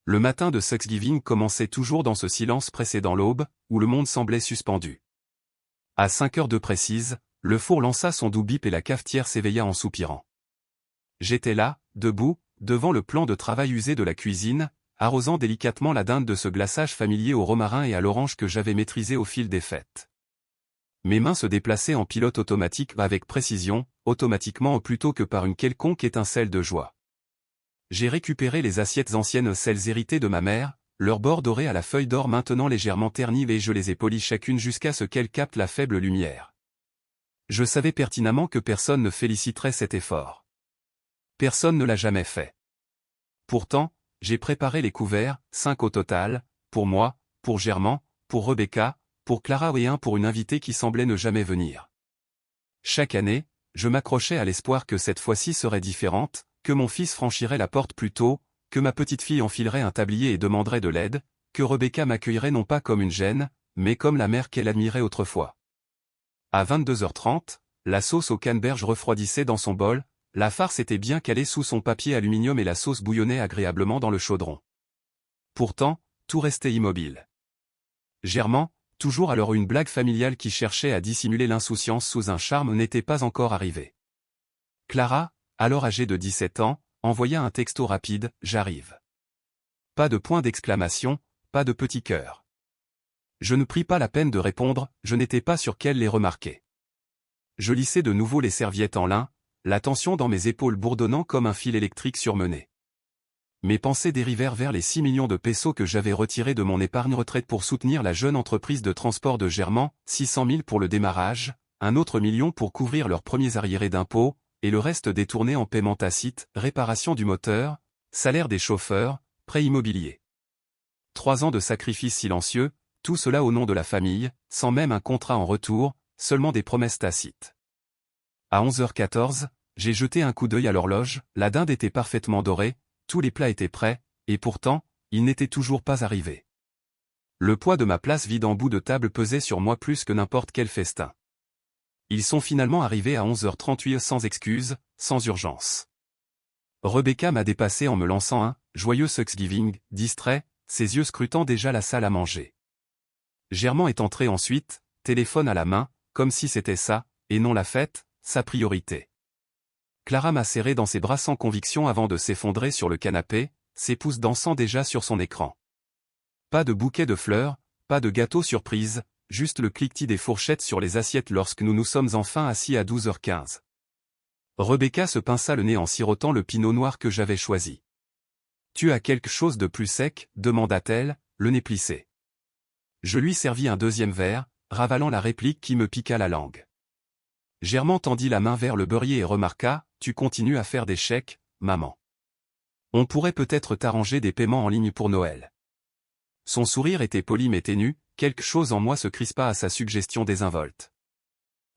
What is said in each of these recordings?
Le matin de Thanksgiving commençait toujours dans ce silence précédant l'aube, où le monde semblait suspendu. À 5 heures de précise, le four lança son doux bip et la cafetière s'éveilla en soupirant. J'étais là, debout, devant le plan de travail usé de la cuisine, arrosant délicatement la dinde de ce glaçage familier au romarin et à l'orange que j'avais maîtrisé au fil des fêtes. Mes mains se déplaçaient en pilote automatique avec précision, automatiquement plutôt que par une quelconque étincelle de joie. J'ai récupéré les assiettes anciennes, celles héritées de ma mère, leurs bords dorés à la feuille d'or maintenant légèrement ternis, et je les ai polies chacune jusqu'à ce qu'elles captent la faible lumière. Je savais pertinemment que personne ne féliciterait cet effort. Personne ne l'a jamais fait. Pourtant, j'ai préparé les couverts, 5 au total, pour moi, pour Germain, pour Rebecca, pour Clara et un pour une invitée qui semblait ne jamais venir. Chaque année, je m'accrochais à l'espoir que cette fois-ci serait différente, que mon fils franchirait la porte plus tôt, que ma petite fille enfilerait un tablier et demanderait de l'aide, que Rebecca m'accueillerait non pas comme une gêne, mais comme la mère qu'elle admirait autrefois. À 22h30, la sauce au canneberge refroidissait dans son bol, la farce était bien calée sous son papier aluminium et la sauce bouillonnait agréablement dans le chaudron. Pourtant, tout restait immobile. Germain, toujours alors une blague familiale qui cherchait à dissimuler l'insouciance sous un charme, n'était pas encore arrivé. Clara, alors âgée de 17 ans, envoya un texto rapide, « J'arrive ». Pas de point d'exclamation, pas de petit cœur. Je ne pris pas la peine de répondre, je n'étais pas sûr qu'elle les remarquait. Je lissai de nouveau les serviettes en lin, la tension dans mes épaules bourdonnant comme un fil électrique surmené. Mes pensées dérivèrent vers les 6 millions de pesos que j'avais retirés de mon épargne retraite pour soutenir la jeune entreprise de transport de Germain, 600 000 pour le démarrage, un autre million pour couvrir leurs premiers arriérés d'impôts, et le reste détourné en paiement tacite, réparation du moteur, salaire des chauffeurs, prêt immobilier. 3 ans de sacrifices silencieux, tout cela au nom de la famille, sans même un contrat en retour, seulement des promesses tacites. À 11h14, j'ai jeté un coup d'œil à l'horloge, la dinde était parfaitement dorée, tous les plats étaient prêts, et pourtant, ils n'étaient toujours pas arrivés. Le poids de ma place vide en bout de table pesait sur moi plus que n'importe quel festin. Ils sont finalement arrivés à 11h38 sans excuse, sans urgence. Rebecca m'a dépassé en me lançant un « joyeux Thanksgiving », distrait, ses yeux scrutant déjà la salle à manger. Germain est entré ensuite, téléphone à la main, comme si c'était ça, et non la fête, sa priorité. Clara m'a serré dans ses bras sans conviction avant de s'effondrer sur le canapé, ses pouces dansant déjà sur son écran. Pas de bouquet de fleurs, pas de gâteau surprise, juste le cliquetis des fourchettes sur les assiettes lorsque nous nous sommes enfin assis à 12h15. Rebecca se pinça le nez en sirotant le pinot noir que j'avais choisi. « Tu as quelque chose de plus sec ?» demanda-t-elle, le nez plissé. Je lui servis un deuxième verre, ravalant la réplique qui me piqua la langue. Germain tendit la main vers le beurrier et remarqua, « Tu continues à faire des chèques, maman. On pourrait peut-être t'arranger des paiements en ligne pour Noël. » Son sourire était poli mais ténu, quelque chose en moi se crispa à sa suggestion désinvolte.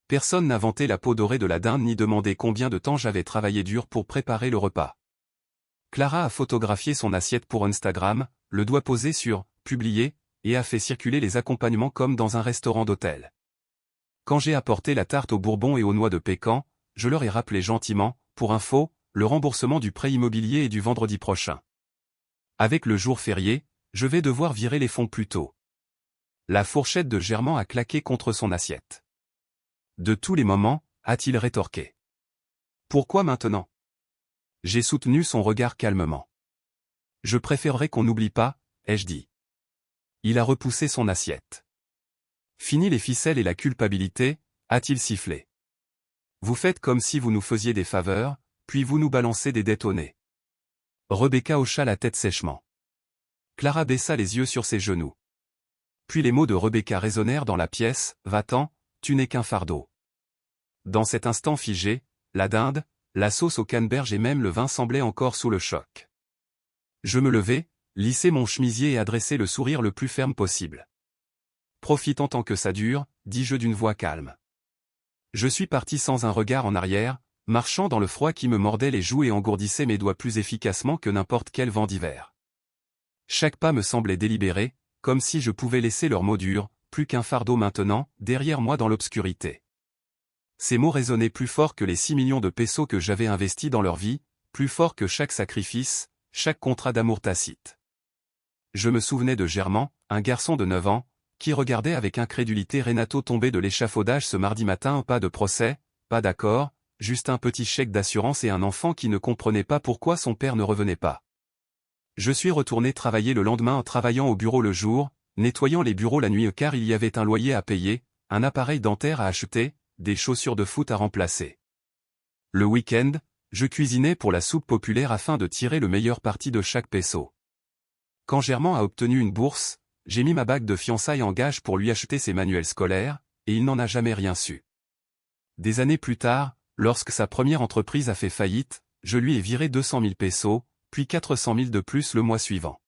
Personne n'a vanté la peau dorée de la dinde ni demandé combien de temps j'avais travaillé dur pour préparer le repas. Clara a photographié son assiette pour Instagram, le doigt posé sur « Publier » et a fait circuler les accompagnements comme dans un restaurant d'hôtel. Quand j'ai apporté la tarte au bourbon et aux noix de pécan, je leur ai rappelé gentiment, pour info, le remboursement du prêt immobilier et du vendredi prochain. Avec le jour férié, je vais devoir virer les fonds plus tôt. La fourchette de Germain a claqué contre son assiette. De tous les moments, a-t-il rétorqué. Pourquoi maintenant? J'ai soutenu son regard calmement. Je préférerais qu'on n'oublie pas, ai-je dit. Il a repoussé son assiette. Fini les ficelles et la culpabilité, a-t-il sifflé. Vous faites comme si vous nous faisiez des faveurs, puis vous nous balancez des dettes au nez. Rebecca hocha la tête sèchement. Clara baissa les yeux sur ses genoux. Puis les mots de Rebecca résonnèrent dans la pièce, « Va-t'en, tu n'es qu'un fardeau. » Dans cet instant figé, la dinde, la sauce au canneberge et même le vin semblaient encore sous le choc. Je me levai, lissai mon chemisier et adressai le sourire le plus ferme possible. Profitant tant que ça dure, dis-je d'une voix calme. Je suis parti sans un regard en arrière, marchant dans le froid qui me mordait les joues et engourdissait mes doigts plus efficacement que n'importe quel vent d'hiver. Chaque pas me semblait délibéré, comme si je pouvais laisser leurs mots durs, plus qu'un fardeau maintenant, derrière moi dans l'obscurité. Ces mots résonnaient plus fort que les 6 millions de pesos que j'avais investis dans leur vie, plus fort que chaque sacrifice, chaque contrat d'amour tacite. Je me souvenais de Germain, un garçon de 9 ans, qui regardait avec incrédulité Renato tomber de l'échafaudage ce mardi matin. Pas de procès, pas d'accord, juste un petit chèque d'assurance et un enfant qui ne comprenait pas pourquoi son père ne revenait pas. Je suis retourné travailler le lendemain en travaillant au bureau le jour, nettoyant les bureaux la nuit car il y avait un loyer à payer, un appareil dentaire à acheter, des chaussures de foot à remplacer. Le week-end, je cuisinais pour la soupe populaire afin de tirer le meilleur parti de chaque peso. Quand Germain a obtenu une bourse, j'ai mis ma bague de fiançailles en gage pour lui acheter ses manuels scolaires, et il n'en a jamais rien su. Des années plus tard, lorsque sa première entreprise a fait faillite, je lui ai viré 200 000 pesos, puis 400 000 de plus le mois suivant.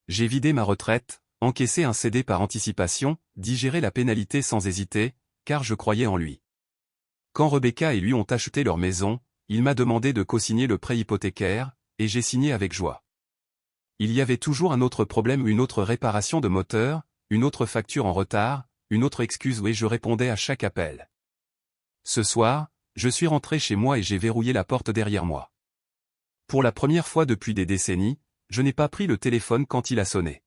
J'ai vidé ma retraite, encaissé un CD par anticipation, digéré la pénalité sans hésiter, car je croyais en lui. Quand Rebecca et lui ont acheté leur maison, il m'a demandé de co-signer le prêt hypothécaire, et j'ai signé avec joie. Il y avait toujours un autre problème, une autre réparation de moteur, une autre facture en retard, une autre excuse et je répondais à chaque appel. Ce soir, je suis rentré chez moi et j'ai verrouillé la porte derrière moi. Pour la première fois depuis des décennies, je n'ai pas pris le téléphone quand il a sonné.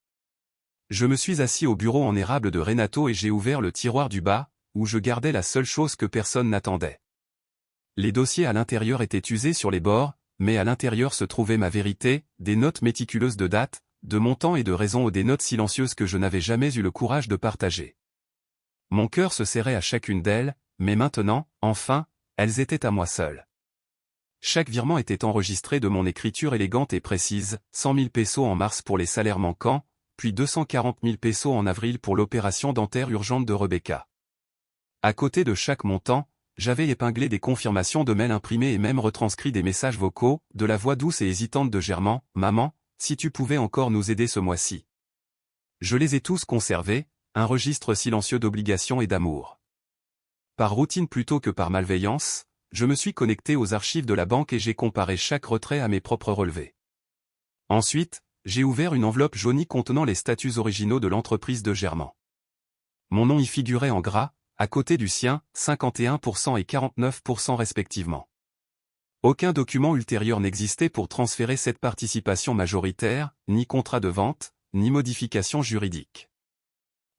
Je me suis assis au bureau en érable de Renato et j'ai ouvert le tiroir du bas, où je gardais la seule chose que personne n'attendait. Les dossiers à l'intérieur étaient usés sur les bords, mais à l'intérieur se trouvait ma vérité, des notes méticuleuses de date, de montant et de raison ou des notes silencieuses que je n'avais jamais eu le courage de partager. Mon cœur se serrait à chacune d'elles, mais maintenant, enfin, elles étaient à moi seul. Chaque virement était enregistré de mon écriture élégante et précise, 100 000 pesos en mars pour les salaires manquants, puis 240 000 pesos en avril pour l'opération dentaire urgente de Rebecca. À côté de chaque montant, j'avais épinglé des confirmations de mails imprimés et même retranscrit des messages vocaux, de la voix douce et hésitante de Germain, « Maman, si tu pouvais encore nous aider ce mois-ci. » Je les ai tous conservés, un registre silencieux d'obligations et d'amour. Par routine plutôt que par malveillance, je me suis connecté aux archives de la banque et j'ai comparé chaque retrait à mes propres relevés. Ensuite, j'ai ouvert une enveloppe jaunie contenant les statuts originaux de l'entreprise de Germain. Mon nom y figurait en gras, à côté du sien, 51% et 49% respectivement. Aucun document ultérieur n'existait pour transférer cette participation majoritaire, ni contrat de vente, ni modification juridique.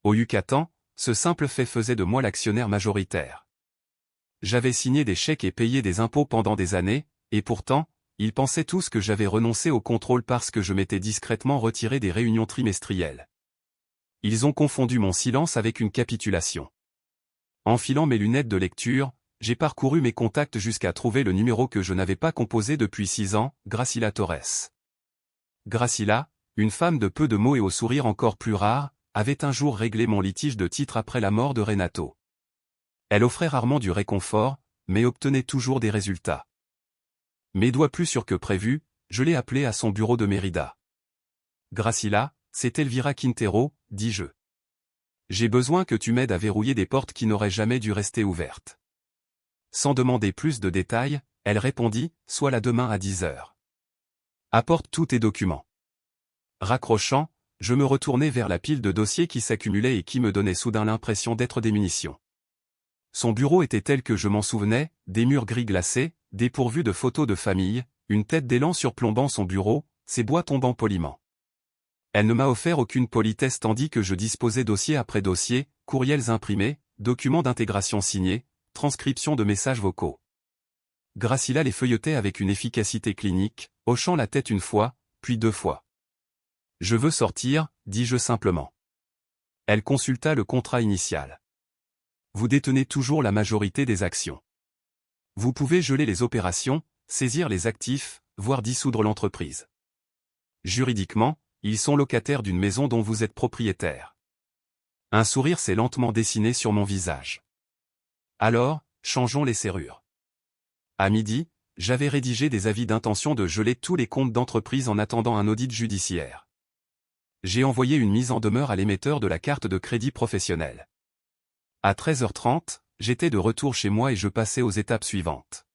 Au Yucatan, ce simple fait faisait de moi l'actionnaire majoritaire. J'avais signé des chèques et payé des impôts pendant des années, et pourtant, ils pensaient tous que j'avais renoncé au contrôle parce que je m'étais discrètement retiré des réunions trimestrielles. Ils ont confondu mon silence avec une capitulation. Enfilant mes lunettes de lecture, j'ai parcouru mes contacts jusqu'à trouver le numéro que je n'avais pas composé depuis 6 ans, Gracila Torres. Gracila, une femme de peu de mots et au sourire encore plus rare, avait un jour réglé mon litige de titre après la mort de Renato. Elle offrait rarement du réconfort, mais obtenait toujours des résultats. Mes doigts plus sûrs que prévu, je l'ai appelée à son bureau de Mérida. Gracila, c'est Elvira Quintero, dis-je. J'ai besoin que tu m'aides à verrouiller des portes qui n'auraient jamais dû rester ouvertes. Sans demander plus de détails, elle répondit, sois là demain à 10 heures. Apporte tous tes documents. Raccrochant, je me retournai vers la pile de dossiers qui s'accumulait et qui me donnait soudain l'impression d'être des munitions. Son bureau était tel que je m'en souvenais, des murs gris glacés, dépourvus de photos de famille, une tête d'élan surplombant son bureau, ses bois tombant poliment. Elle ne m'a offert aucune politesse tandis que je disposais dossier après dossier, courriels imprimés, documents d'intégration signés, transcriptions de messages vocaux. Gracila les feuilletait avec une efficacité clinique, hochant la tête une fois, puis 2 fois. Je veux sortir, dis-je simplement. Elle consulta le contrat initial. Vous détenez toujours la majorité des actions. Vous pouvez geler les opérations, saisir les actifs, voire dissoudre l'entreprise. Juridiquement, ils sont locataires d'une maison dont vous êtes propriétaire. Un sourire s'est lentement dessiné sur mon visage. Alors, changeons les serrures. À midi, j'avais rédigé des avis d'intention de geler tous les comptes d'entreprise en attendant un audit judiciaire. J'ai envoyé une mise en demeure à l'émetteur de la carte de crédit professionnelle. À 13h30, j'étais de retour chez moi et je passais aux étapes suivantes.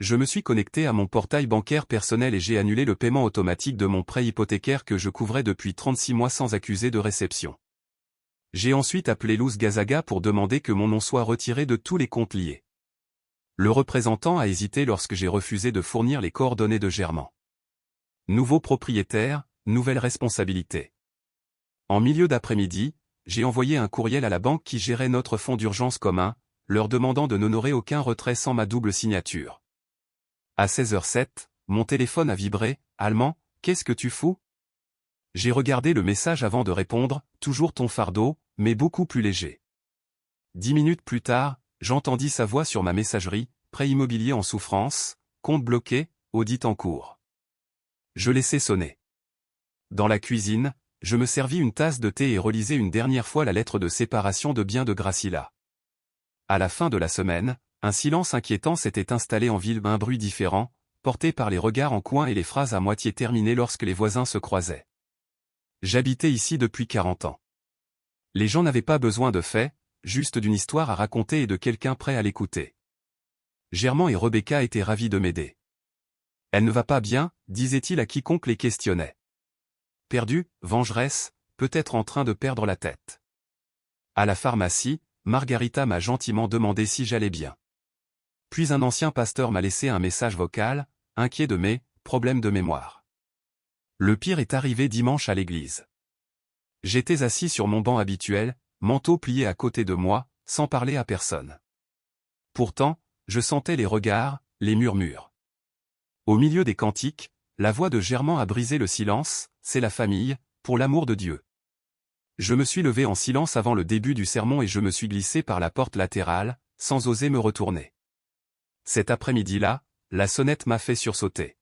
Je me suis connecté à mon portail bancaire personnel et j'ai annulé le paiement automatique de mon prêt hypothécaire que je couvrais depuis 36 mois sans accuser de réception. J'ai ensuite appelé Luz Gazaga pour demander que mon nom soit retiré de tous les comptes liés. Le représentant a hésité lorsque j'ai refusé de fournir les coordonnées de Germain. Nouveau propriétaire, nouvelle responsabilité. En milieu d'après-midi, j'ai envoyé un courriel à la banque qui gérait notre fonds d'urgence commun, leur demandant de n'honorer aucun retrait sans ma double signature. À 16h07, mon téléphone a vibré. « Allemand, qu'est-ce que tu fous ?» J'ai regardé le message avant de répondre, « Toujours ton fardeau, mais beaucoup plus léger. » 10 minutes plus tard, j'entendis sa voix sur ma messagerie, « Prêt immobilier en souffrance, compte bloqué, audit en cours. » Je laissai sonner. Dans la cuisine, je me servis une tasse de thé et relisais une dernière fois la lettre de séparation de biens de Gracilla. À la fin de la semaine, un silence inquiétant s'était installé en ville, un bruit différent, porté par les regards en coin et les phrases à moitié terminées lorsque les voisins se croisaient. J'habitais ici depuis 40 ans. Les gens n'avaient pas besoin de faits, juste d'une histoire à raconter et de quelqu'un prêt à l'écouter. Germain et Rebecca étaient ravis de m'aider. « Elle ne va pas bien », disait-il à quiconque les questionnait. Perdue, vengeresse, peut-être en train de perdre la tête. À la pharmacie, Margarita m'a gentiment demandé si j'allais bien. Puis un ancien pasteur m'a laissé un message vocal, inquiet de mes problèmes de mémoire. Le pire est arrivé dimanche à l'église. J'étais assis sur mon banc habituel, manteau plié à côté de moi, sans parler à personne. Pourtant, je sentais les regards, les murmures. Au milieu des cantiques, la voix de Germain a brisé le silence, « C'est la famille, pour l'amour de Dieu. » Je me suis levé en silence avant le début du sermon et je me suis glissé par la porte latérale, sans oser me retourner. Cet après-midi-là, la sonnette m'a fait sursauter.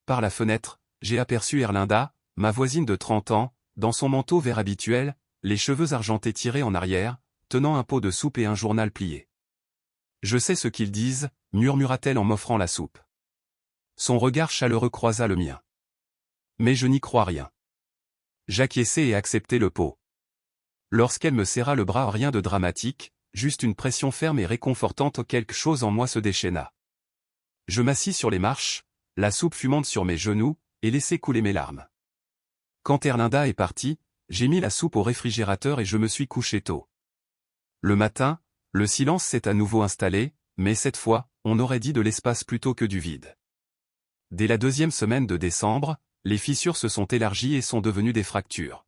Par la fenêtre, j'ai aperçu Erlinda, ma voisine de 30 ans, dans son manteau vert habituel, les cheveux argentés tirés en arrière, tenant un pot de soupe et un journal plié. « Je sais ce qu'ils disent », murmura-t-elle en m'offrant la soupe. Son regard chaleureux croisa le mien. Mais je n'y crois rien. J'acquiesçai et acceptai le pot. Lorsqu'elle me serra le bras, rien de dramatique, juste une pression ferme et réconfortante, quelque chose en moi se déchaîna. Je m'assis sur les marches, la soupe fumante sur mes genoux, et laissai couler mes larmes. Quand Erlinda est partie, j'ai mis la soupe au réfrigérateur et je me suis couché tôt. Le matin, le silence s'est à nouveau installé, mais cette fois, on aurait dit de l'espace plutôt que du vide. Dès la 2e semaine de décembre, les fissures se sont élargies et sont devenues des fractures.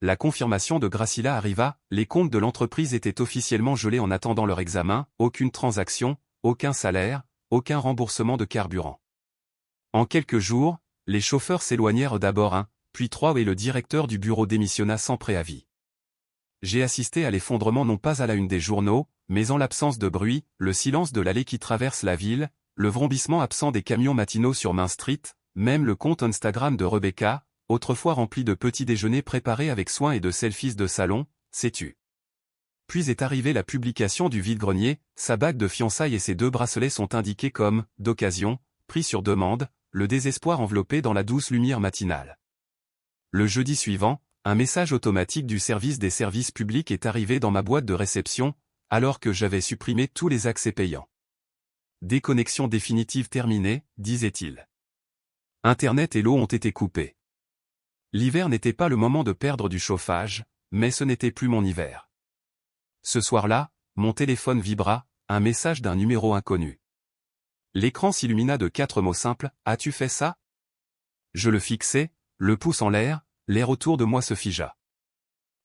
La confirmation de Gracilla arriva, les comptes de l'entreprise étaient officiellement gelés en attendant leur examen, aucune transaction, aucun salaire, aucun remboursement de carburant. En quelques jours, les chauffeurs s'éloignèrent d'abord un, puis 3 et le directeur du bureau démissionna sans préavis. J'ai assisté à l'effondrement non pas à la une des journaux, mais en l'absence de bruit, le silence de l'allée qui traverse la ville, le vrombissement absent des camions matinaux sur Main Street, même le compte Instagram de Rebecca, autrefois rempli de petits déjeuners préparés avec soin et de selfies de salon, s'est tu. Puis est arrivée la publication du vide-grenier, sa bague de fiançailles et ses 2 bracelets sont indiqués comme « d'occasion », pris sur demande, le désespoir enveloppé dans la douce lumière matinale. Le jeudi suivant, un message automatique du service des services publics est arrivé dans ma boîte de réception, alors que j'avais supprimé tous les accès payants. Déconnexion définitive terminée, disait-il. Internet et l'eau ont été coupés. L'hiver n'était pas le moment de perdre du chauffage, mais ce n'était plus mon hiver. Ce soir-là, mon téléphone vibra, un message d'un numéro inconnu. L'écran s'illumina de 4 mots simples, « As-tu fait ça ?» Je le fixai, le pouce en l'air autour de moi se figea.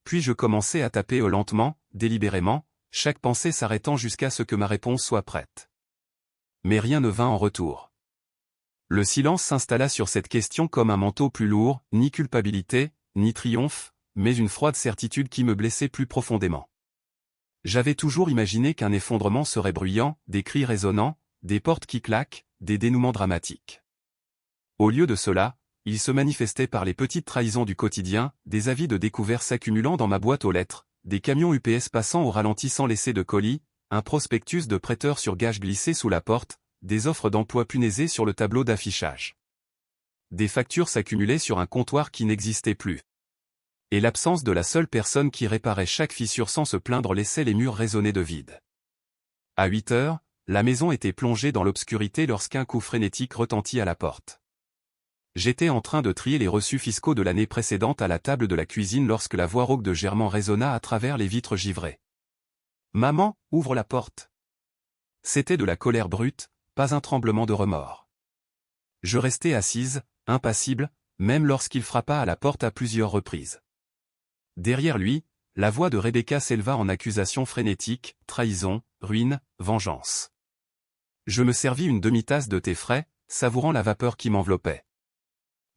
Puis je commençai à taper lentement, délibérément, chaque pensée s'arrêtant jusqu'à ce que ma réponse soit prête. Mais rien ne vint en retour. Le silence s'installa sur cette question comme un manteau plus lourd, ni culpabilité, ni triomphe, mais une froide certitude qui me blessait plus profondément. J'avais toujours imaginé qu'un effondrement serait bruyant, des cris résonnants, des portes qui claquent, des dénouements dramatiques. Au lieu de cela, il se manifestait par les petites trahisons du quotidien, des avis de découvert s'accumulant dans ma boîte aux lettres, des camions UPS passant au ralenti sans laisser de colis, un prospectus de prêteur sur gage glissé sous la porte, des offres d'emploi punaisées sur le tableau d'affichage. Des factures s'accumulaient sur un comptoir qui n'existait plus. Et l'absence de la seule personne qui réparait chaque fissure sans se plaindre laissait les murs résonner de vide. À 8 heures, la maison était plongée dans l'obscurité lorsqu'un coup frénétique retentit à la porte. J'étais en train de trier les reçus fiscaux de l'année précédente à la table de la cuisine lorsque la voix rauque de Germain résonna à travers les vitres givrées. « Maman, ouvre la porte !» C'était de la colère brute, pas un tremblement de remords. Je restai assise, impassible, même lorsqu'il frappa à la porte à plusieurs reprises. Derrière lui, la voix de Rebecca s'éleva en accusations frénétiques, trahison, ruine, vengeance. Je me servis une demi-tasse de thé frais, savourant la vapeur qui m'enveloppait.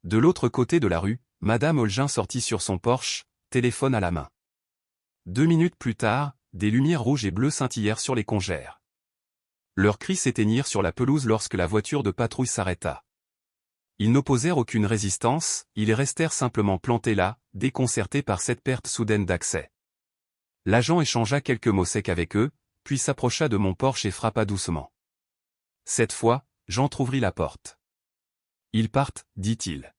De l'autre côté de la rue, Madame Olgin sortit sur son Porsche, téléphone à la main. 2 minutes plus tard, des lumières rouges et bleues scintillèrent sur les congères. Leurs cris s'éteignirent sur la pelouse lorsque la voiture de patrouille s'arrêta. Ils n'opposèrent aucune résistance, ils restèrent simplement plantés là, déconcertés par cette perte soudaine d'accès. L'agent échangea quelques mots secs avec eux, puis s'approcha de mon Porsche et frappa doucement. Cette fois, j'entr'ouvris la porte. « Ils partent, dit-il.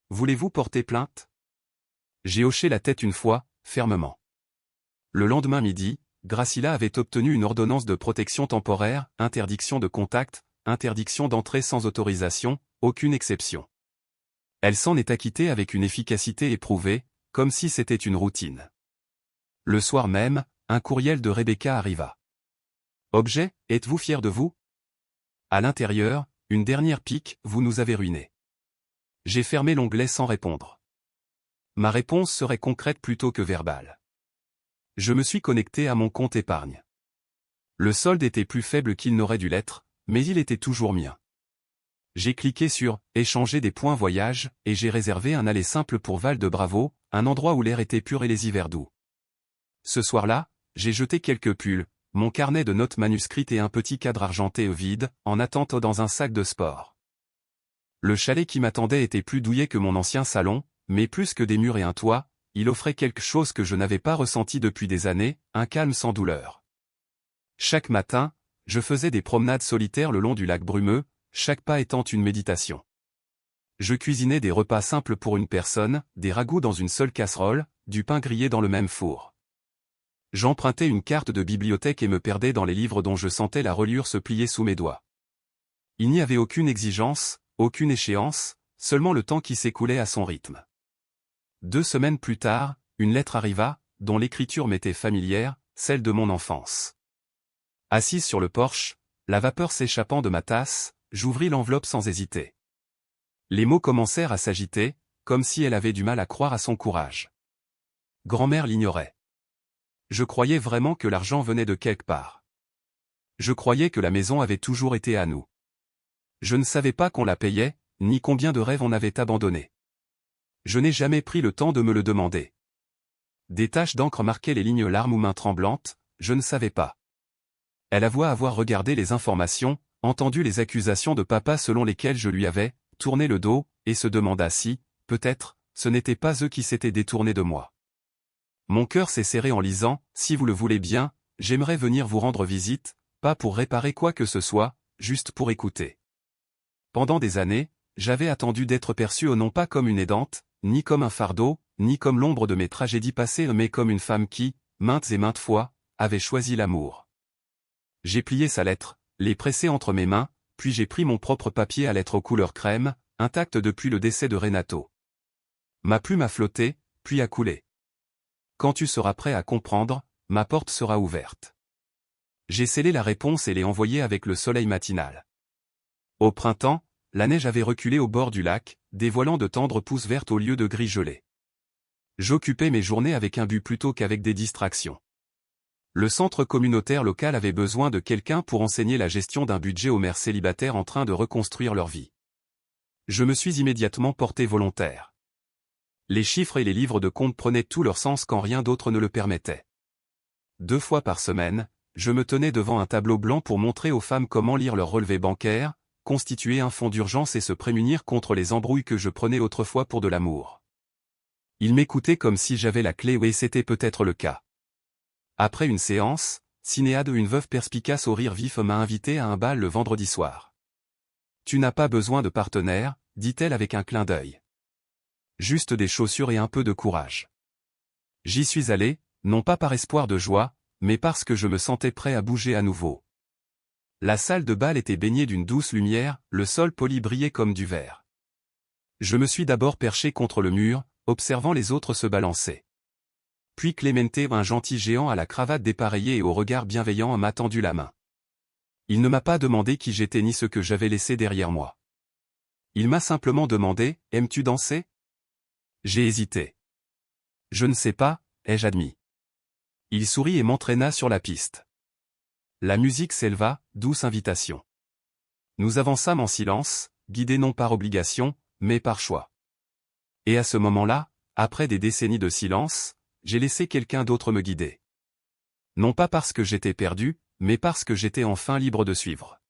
Voulez-vous porter plainte ?» J'ai hoché la tête une fois, fermement. Le lendemain midi, Gracila avait obtenu une ordonnance de protection temporaire, interdiction de contact, interdiction d'entrer sans autorisation, aucune exception. Elle s'en est acquittée avec une efficacité éprouvée, comme si c'était une routine. Le soir même, un courriel de Rebecca arriva. Objet, êtes-vous fier de vous? À l'intérieur, une dernière pique, vous nous avez ruinés. J'ai fermé l'onglet sans répondre. Ma réponse serait concrète plutôt que verbale. Je me suis connecté à mon compte épargne. Le solde était plus faible qu'il n'aurait dû l'être, mais il était toujours mien. J'ai cliqué sur « Échanger des points voyage » et j'ai réservé un aller simple pour Val-de-Bravo, un endroit où l'air était pur et les hivers doux. Ce soir-là, j'ai jeté quelques pulls, mon carnet de notes manuscrites et un petit cadre argenté vide, en attente dans un sac de sport. Le chalet qui m'attendait était plus douillet que mon ancien salon, mais plus que des murs et un toit, il offrait quelque chose que je n'avais pas ressenti depuis des années, un calme sans douleur. Chaque matin, je faisais des promenades solitaires le long du lac brumeux, chaque pas étant une méditation. Je cuisinais des repas simples pour une personne, des ragoûts dans une seule casserole, du pain grillé dans le même four. J'empruntais une carte de bibliothèque et me perdais dans les livres dont je sentais la reliure se plier sous mes doigts. Il n'y avait aucune exigence, aucune échéance, seulement le temps qui s'écoulait à son rythme. 2 semaines plus tard, une lettre arriva, dont l'écriture m'était familière, celle de mon enfance. Assise sur le porche, la vapeur s'échappant de ma tasse, j'ouvris l'enveloppe sans hésiter. Les mots commencèrent à s'agiter, comme si elle avait du mal à croire à son courage. Grand-mère l'ignorait. Je croyais vraiment que l'argent venait de quelque part. Je croyais que la maison avait toujours été à nous. Je ne savais pas qu'on la payait, ni combien de rêves on avait abandonnés. Je n'ai jamais pris le temps de me le demander. Des taches d'encre marquaient les lignes larmes ou mains tremblantes, je ne savais pas. Elle avoua avoir regardé les informations, entendu les accusations de papa selon lesquelles je lui avais tourné le dos, et se demanda si, peut-être, ce n'étaient pas eux qui s'étaient détournés de moi. Mon cœur s'est serré en lisant, si vous le voulez bien, j'aimerais venir vous rendre visite, pas pour réparer quoi que ce soit, juste pour écouter. Pendant des années, j'avais attendu d'être perçue non pas comme une aidante, ni comme un fardeau, ni comme l'ombre de mes tragédies passées, mais comme une femme qui, maintes et maintes fois, avait choisi l'amour. J'ai plié sa lettre, l'ai pressée entre mes mains, puis j'ai pris mon propre papier à lettres aux couleurs crème, intact depuis le décès de Renato. Ma plume a flotté, puis a coulé. Quand tu seras prêt à comprendre, ma porte sera ouverte. J'ai scellé la réponse et l'ai envoyée avec le soleil matinal. Au printemps, la neige avait reculé au bord du lac, dévoilant de tendres pousses vertes au lieu de gris gelé. J'occupais mes journées avec un but plutôt qu'avec des distractions. Le centre communautaire local avait besoin de quelqu'un pour enseigner la gestion d'un budget aux mères célibataires en train de reconstruire leur vie. Je me suis immédiatement porté volontaire. Les chiffres et les livres de compte prenaient tout leur sens quand rien d'autre ne le permettait. 2 fois par semaine, je me tenais devant un tableau blanc pour montrer aux femmes comment lire leur relevé bancaire, constituer un fonds d'urgence et se prémunir contre les embrouilles que je prenais autrefois pour de l'amour. Ils m'écoutaient comme si j'avais la clé et c'était peut-être le cas. Après une séance, Sinéade, une veuve perspicace au rire vif, m'a invité à un bal le vendredi soir. « Tu n'as pas besoin de partenaire, dit-elle avec un clin d'œil. Juste des chaussures et un peu de courage. » J'y suis allé, non pas par espoir de joie, mais parce que je me sentais prêt à bouger à nouveau. La salle de bal était baignée d'une douce lumière, le sol poli brillait comme du verre. Je me suis d'abord perché contre le mur, observant les autres se balancer. Puis Clemente, un gentil géant à la cravate dépareillée et au regard bienveillant, m'a tendu la main. Il ne m'a pas demandé qui j'étais ni ce que j'avais laissé derrière moi. Il m'a simplement demandé, aimes-tu danser? J'ai hésité. Je ne sais pas, ai-je admis. Il sourit et m'entraîna sur la piste. La musique s'éleva, douce invitation. Nous avançâmes en silence, guidés non par obligation, mais par choix. Et à ce moment-là, après des décennies de silence, j'ai laissé quelqu'un d'autre me guider. Non pas parce que j'étais perdu, mais parce que j'étais enfin libre de suivre.